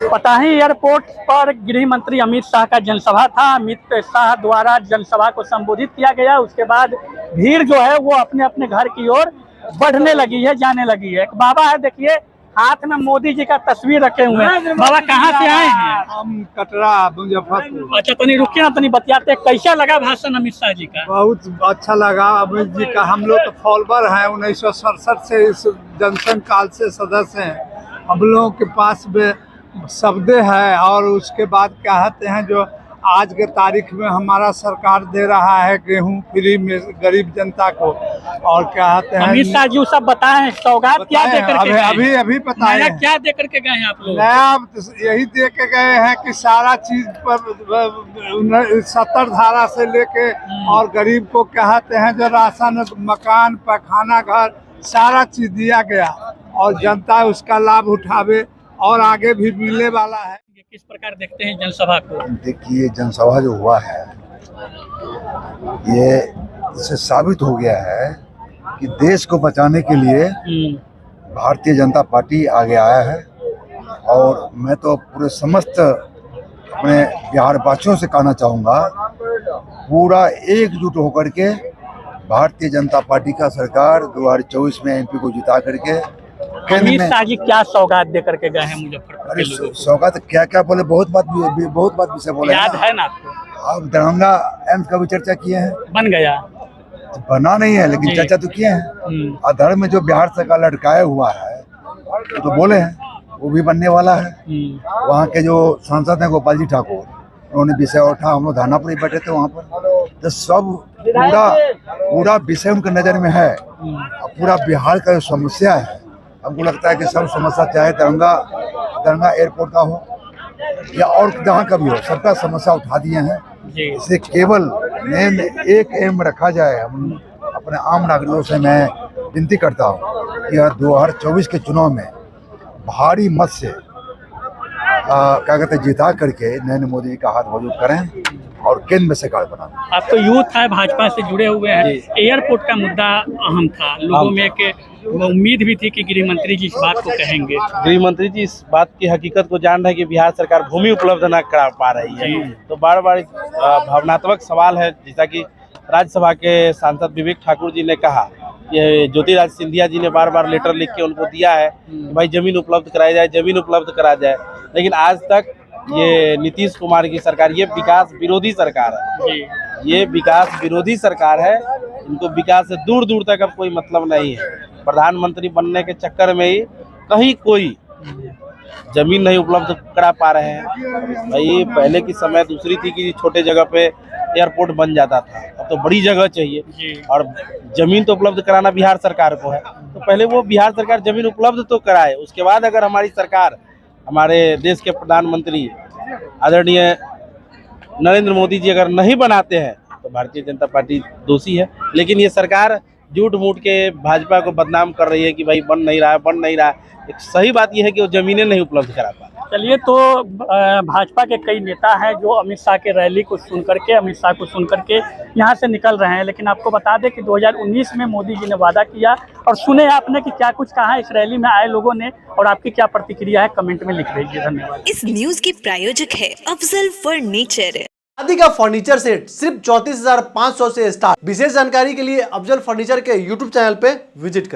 पता ही एयरपोर्ट पर गृह मंत्री अमित शाह का जनसभा था। अमित शाह द्वारा जनसभा को संबोधित किया गया। उसके बाद भीड़ जो है वो अपने अपने घर की ओर बढ़ने लगी है, जाने लगी है। एक बाबा है, देखिए हाथ में मोदी जी का तस्वीर रखे हुए हैं। बाबा कहाँ से आए हैं? हम कटरा मुजफ्फरपुर। अच्छा, तनी रुकिए ना, तनी बतियाते। कैसा लगा भाषण अमित शाह जी का? बहुत अच्छा लगा अमित जी का। हम लोग तो फॉलोवर हैं, 1967 से इस जनसंघ काल से सदस्य हैं। हम लोगों के पास में शब्द है और उसके बाद कहते हैं जो आज के तारीख में हमारा सरकार दे रहा है गेहूं फ्री में गरीब जनता को। और कहते हैं अमित शाह जी सब बताएं, सौगात क्या दे करके गए? अभी बताए क्या दे करके गए हैं आप लोग? नया यही दे के गए हैं कि सारा चीज पर 70 धारा से लेके और गरीब को कहते हैं जो राशन, मकान, पैखाना घर सारा चीज दिया गया और जनता उसका लाभ उठावे और आगे भी मिलने वाला है। किस प्रकार देखते हैं जनसभा को? देखिए, जनसभा जो हुआ है ये इससे साबित हो गया है कि देश को बचाने के लिए भारतीय जनता पार्टी आगे आया है। और मैं तो पूरे समस्त अपने बिहार वासियों से कहना चाहूँगा, पूरा एकजुट होकर के भारतीय जनता पार्टी का सरकार 2024 में एमपी को जिता करके अमित शाह जी क्या सौगात दे करके गए हैं मुजफ्फरपुर? अरे सौगात क्या क्या बोले, बहुत बात विषय बोले। याद है ना आपको? आप दरभंगा एम्स का भी चर्चा किए हैं। बन गया? तो बना नहीं है, लेकिन चर्चा तो किए हैं। आधार में जो बिहार सरकार लटकाया हुआ है तो बोले हैं वो भी बनने वाला है। वहाँ के जो सांसद हैं गोपाल जी ठाकुर, उन्होंने विषय उठा। हम लोग धानापुर ही बैठे थे वहाँ पर, तो सब पूरा विषय उनके नजर में है। पूरा बिहार का जो समस्या है, हमको लगता है कि सब समस्या चाहे दरभंगा एयरपोर्ट का हो या और जहाँ का भी हो, सबका समस्या उठा दिए हैं। इसे केवल मेन एक एम रखा जाए। हम अपने आम नागरिकों से मैं विनती करता हूँ कि 2024 के चुनाव में भारी मत से क्या कहते हैं जिता करके नरेंद्र मोदी जी का हाथ मजबूत करें और केंद्र में सरकार बनाएं। आप तो यूथ है, भाजपा से जुड़े हुए हैं। एयरपोर्ट का मुद्दा अहम था, लोगों में एक उम्मीद भी थी कि गृह मंत्री जी इस बात को कहेंगे। गृह मंत्री जी इस बात की हकीकत को जान रहे हैं कि बिहार सरकार भूमि उपलब्ध न करा पा रही है। तो बार बार भावनात्मक सवाल है, जैसा कि राज्यसभा के सांसद विवेक ठाकुर जी ने कहा, ये ज्योतिराज सिंधिया जी ने बार बार लेटर लिख के उनको दिया है कि भाई जमीन उपलब्ध कराई जाए, जमीन उपलब्ध करा जाए। लेकिन आज तक ये नीतीश कुमार की सरकार, ये विकास विरोधी सरकार है। ये विकास विरोधी सरकार है। इनको विकास से दूर दूर तक अब कोई मतलब नहीं है। प्रधानमंत्री बनने के चक्कर में ही कहीं कोई जमीन नहीं उपलब्ध करा पा रहे हैं। भाई पहले की समय दूसरी थी कि छोटे जगह पे एयरपोर्ट बन जाता था, अब तो बड़ी जगह चाहिए और जमीन तो उपलब्ध कराना बिहार सरकार को है। तो पहले वो बिहार सरकार जमीन उपलब्ध तो कराए, उसके बाद अगर हमारी सरकार, हमारे देश के प्रधानमंत्री आदरणीय नरेंद्र मोदी जी अगर नहीं बनाते हैं तो भारतीय जनता पार्टी दोषी है। लेकिन ये सरकार झूठ मूठ के भाजपा को बदनाम कर रही है कि भाई बन नहीं रहा है। एक सही बात यह है कि वो जमीनें नहीं उपलब्ध करा पा। चलिए, तो भाजपा के कई नेता हैं जो अमित शाह के रैली को सुन करके, अमित शाह को सुन करके यहाँ से निकल रहे हैं। लेकिन आपको बता दें कि 2019 में मोदी जी ने वादा किया, और सुने आपने कि क्या कुछ कहा इस रैली में आए लोगों ने, और आपकी क्या प्रतिक्रिया है कमेंट में लिख दीजिए। धन्यवाद। इस न्यूज की प्रायोजक है अफजल फर्नीचर। शादी का फर्नीचर सेट सिर्फ 34,500 से स्टार्ट। विशेष जानकारी के लिए अफजल फर्नीचर के यूट्यूब चैनल पे विजिट करें।